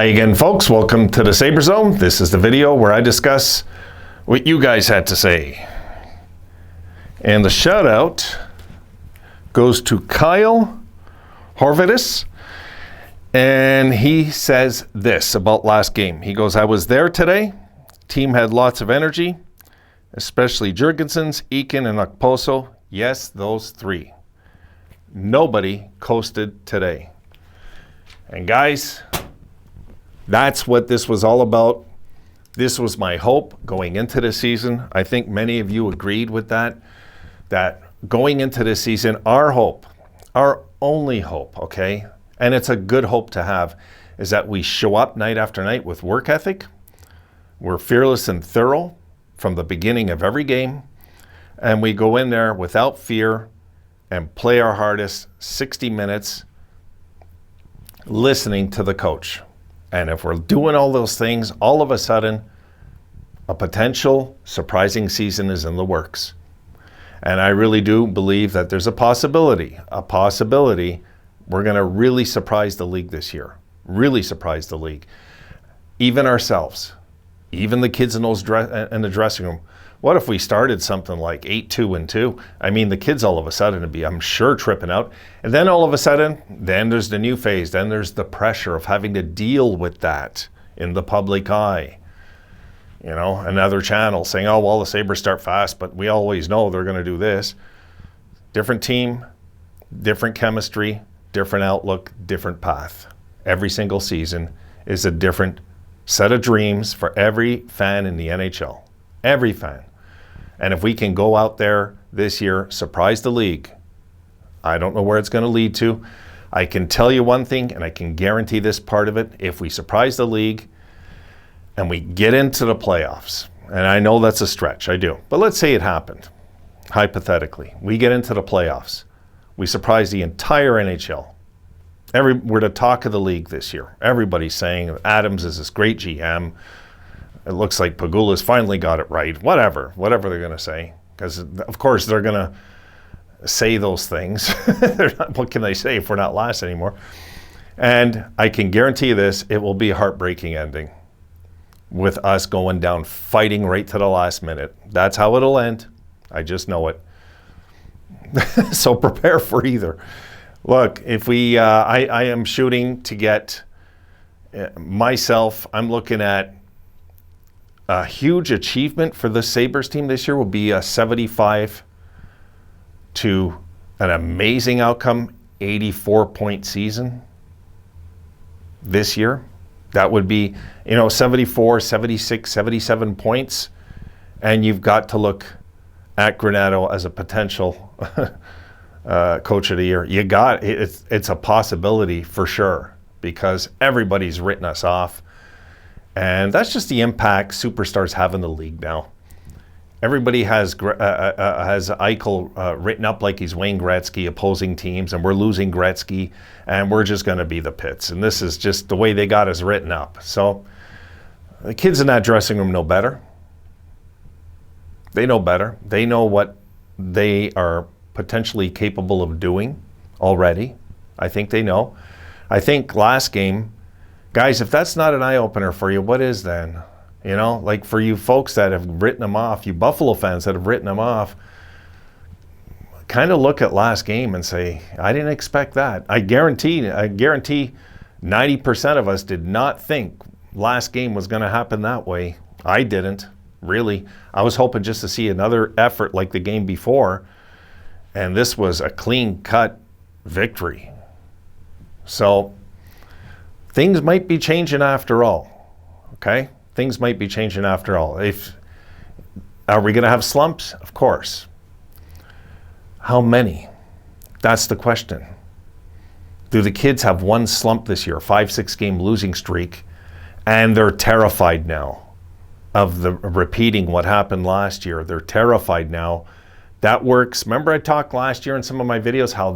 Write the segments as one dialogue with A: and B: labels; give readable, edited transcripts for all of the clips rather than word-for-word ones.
A: Hi again, folks. Welcome to the Sabre Zone. This is the video where I discuss what you guys had to say. And the shout out goes to Kyle Horvatis. And he says this about last game. He goes, I was there today. Team had lots of energy, especially Jurgensen's, Eakin, and Okposo. Yes, those three. Nobody coasted today. And guys, that's what this was all about. This was my hope going into the season. I think many of you agreed with that going into this season, our hope, our only hope, okay, and it's a good hope to have, is that we show up night after night with work ethic. We're fearless and thorough from the beginning of every game, and we go in there without fear and play our hardest 60 minutes listening to the coach. And if we're doing all those things, all of a sudden, a potential surprising season is in the works. And I really do believe that there's a possibility we're going to really surprise the league this year. Really surprise the league. Even ourselves, even the kids in the dressing room. What if we started something like 8-2-2? I mean, the kids all of a sudden would be, I'm sure, tripping out. And then all of a sudden, then there's the new phase. Then there's the pressure of having to deal with that in the public eye. You know, another channel saying, oh, well, the Sabres start fast, but we always know they're going to do this. Different team, different chemistry, different outlook, different path. Every single season is a different set of dreams for every fan in the NHL. Every fan. And if we can go out there this year, surprise the league, I don't know where it's going to lead to. I can tell you one thing, and I can guarantee this part of it. If we surprise the league and we get into the playoffs, and I know that's a stretch, I do, but let's say it happened, hypothetically. We get into the playoffs. We surprise the entire NHL. We're the talk of the league this year. Everybody's saying Adams is this great GM. It looks like Pagula's finally got it right. Whatever they're going to say. Because, of course, they're going to say those things. What can they say if we're not last anymore? And I can guarantee you this, it will be a heartbreaking ending with us going down fighting right to the last minute. That's how it'll end. I just know it. So prepare for either. Look, if we, I am shooting to get myself, I'm looking at a huge achievement for the Sabres team this year will be a 75 to an amazing outcome, 84-point season this year. That would be, 74, 76, 77 points. And you've got to look at Granato as a potential coach of the year. It's a possibility for sure, because everybody's written us off. And that's just the impact superstars have in the league now. Everybody has Eichel written up like he's Wayne Gretzky, opposing teams, and we're losing Gretzky, and we're just going to be the Pits. And this is just the way they got us written up. So the kids in that dressing room know better. They know better. They know what they are potentially capable of doing already. I think they know. I think last game, guys, if that's not an eye-opener for you, what is then? Like for you folks that have written them off, you Buffalo fans that have written them off, kind of look at last game and say, I didn't expect that. I guarantee 90% of us did not think last game was going to happen that way. I didn't, really. I was hoping just to see another effort like the game before, and this was a clean-cut victory. So things might be changing after all, okay? Things might be changing after all. Are we going to have slumps? Of course. How many? That's the question. Do the kids have one slump this year, 5-6 game losing streak, and they're terrified now of repeating what happened last year? They're terrified now. That works. Remember I talked last year in some of my videos how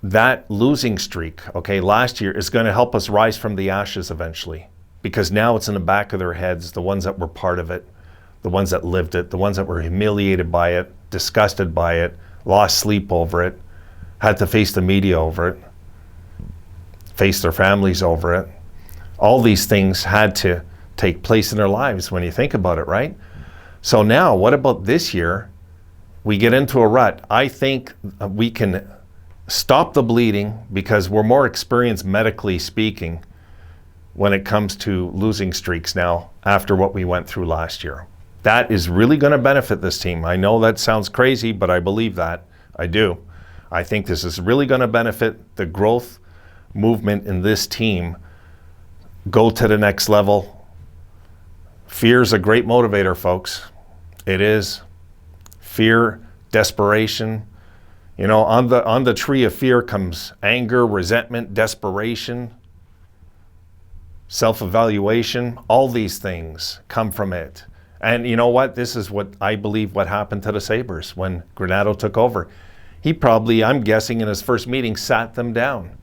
A: that losing streak, okay, last year is going to help us rise from the ashes eventually, because now it's in the back of their heads, the ones that were part of it, the ones that lived it, the ones that were humiliated by it, disgusted by it, lost sleep over it, had to face the media over it, face their families over it. All these things had to take place in their lives when you think about it, right? So now, what about this year? We get into a rut. I think we can stop the bleeding because we're more experienced medically speaking when it comes to losing streaks now after what we went through last year. That is really going to benefit this team. I know that sounds crazy, but I believe that. I do. I think this is really going to benefit the growth movement in this team. Go to the next level. Fear is a great motivator, folks. It is. Fear, desperation. You know, on the tree of fear comes anger, resentment, desperation, self-evaluation. All these things come from it. And you know what? This is what I believe what happened to the Sabres when Granato took over. He probably, I'm guessing, in his first meeting, sat them down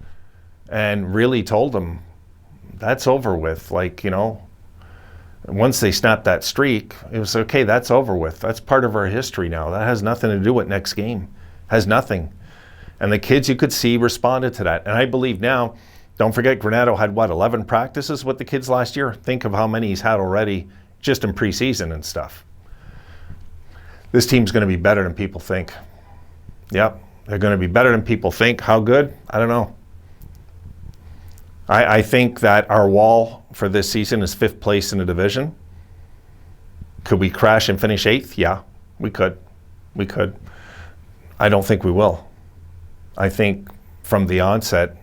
A: and really told them, that's over with. Like, you know, once they snapped that streak, it was okay, that's over with. That's part of our history now. That has nothing to do with next game. Has nothing. And the kids, you could see, responded to that. And I believe now, don't forget, Granato had, 11 practices with the kids last year? Think of how many he's had already just in preseason and stuff. This team's going to be better than people think. Yep, they're going to be better than people think. How good? I don't know. I think that our wall for this season is 5th place in the division. Could we crash and finish 8th? Yeah, we could. We could. I don't think we will. I think from the onset,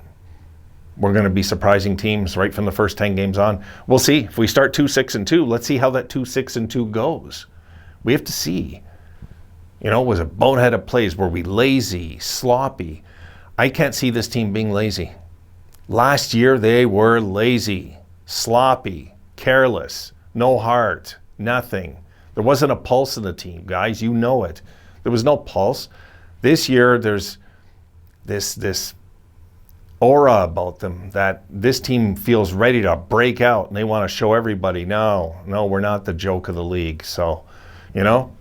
A: we're going to be surprising teams right from the first 10 games on. We'll see. If we start 2-6-2, let's see how that 2-6-2 goes. We have to see. You know, was it boneheaded plays? Were we lazy, sloppy? I can't see this team being lazy. Last year, they were lazy, sloppy, careless, no heart, nothing. There wasn't a pulse in the team, guys. You know it. There was no pulse. This year, there's this aura about them that this team feels ready to break out and they want to show everybody, no, we're not the joke of the league. So, you know,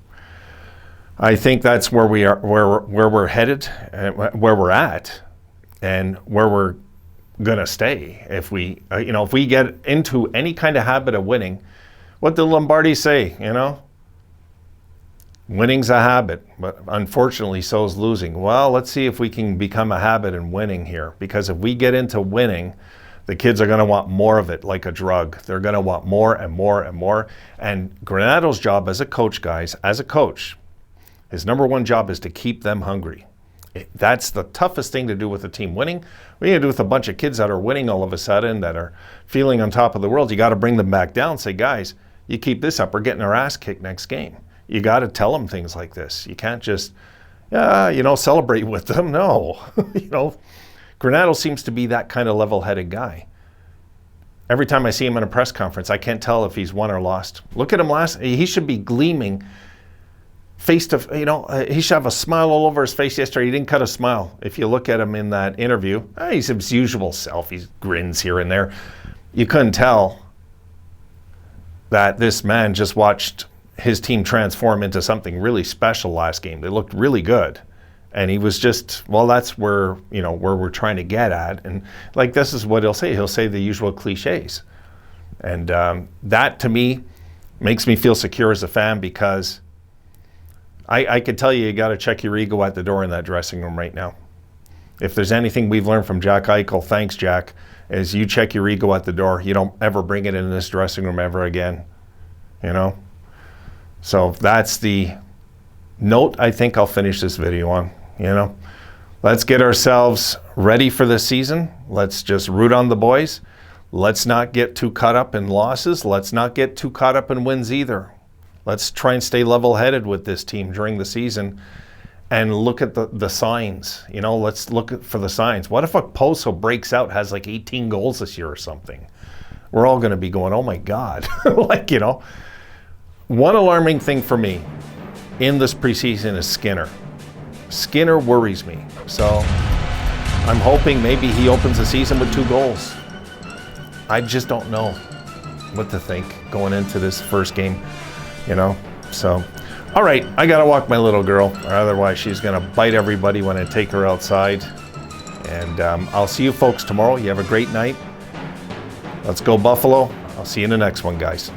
A: I think that's where we are, where we're headed, where we're at, and where we're going to stay. If we, if we get into any kind of habit of winning, what did Lombardi say, you know? Winning's a habit, but unfortunately so is losing. Well, let's see if we can become a habit in winning here, because if we get into winning, the kids are going to want more of it like a drug. They're going to want more and more and more. And Granato's job as a coach, guys, as a coach, his number one job is to keep them hungry. That's the toughest thing to do with a team winning. What are you going to do with a bunch of kids that are winning all of a sudden, that are feeling on top of the world? You got to bring them back down and say, guys, you keep this up, we're getting our ass kicked next game. You got to tell them things like this. You can't just, celebrate with them. No. Granato seems to be that kind of level-headed guy. Every time I see him in a press conference, I can't tell if he's won or lost. Look at him he should be gleaming face to, he should have a smile all over his face yesterday. He didn't cut a smile. If you look at him in that interview, he's his usual self. He grins here and there. You couldn't tell that this man just watched his team transform into something really special last game. They looked really good. And he was just, well, that's where, where we're trying to get at. And like, this is what he'll say. He'll say the usual cliches. And that to me makes me feel secure as a fan, because I could tell you got to check your ego at the door in that dressing room right now. If there's anything we've learned from Jack Eichel, thanks, Jack, is you check your ego at the door. You don't ever bring it in this dressing room ever again, So that's the note I think I'll finish this video on, Let's get ourselves ready for the season. Let's just root on the boys. Let's not get too caught up in losses. Let's not get too caught up in wins either. Let's try and stay level-headed with this team during the season and look at the signs. Let's look for the signs. What if a Poso breaks out, has like 18 goals this year or something? We're all going to be going, oh my God. One alarming thing for me in this preseason is Skinner. Skinner worries me. So I'm hoping maybe he opens the season with 2 goals. I just don't know what to think going into this first game. So, all right, I got to walk my little girl, or otherwise she's going to bite everybody when I take her outside. And I'll see you folks tomorrow. You have a great night. Let's go Buffalo. I'll see you in the next one, guys.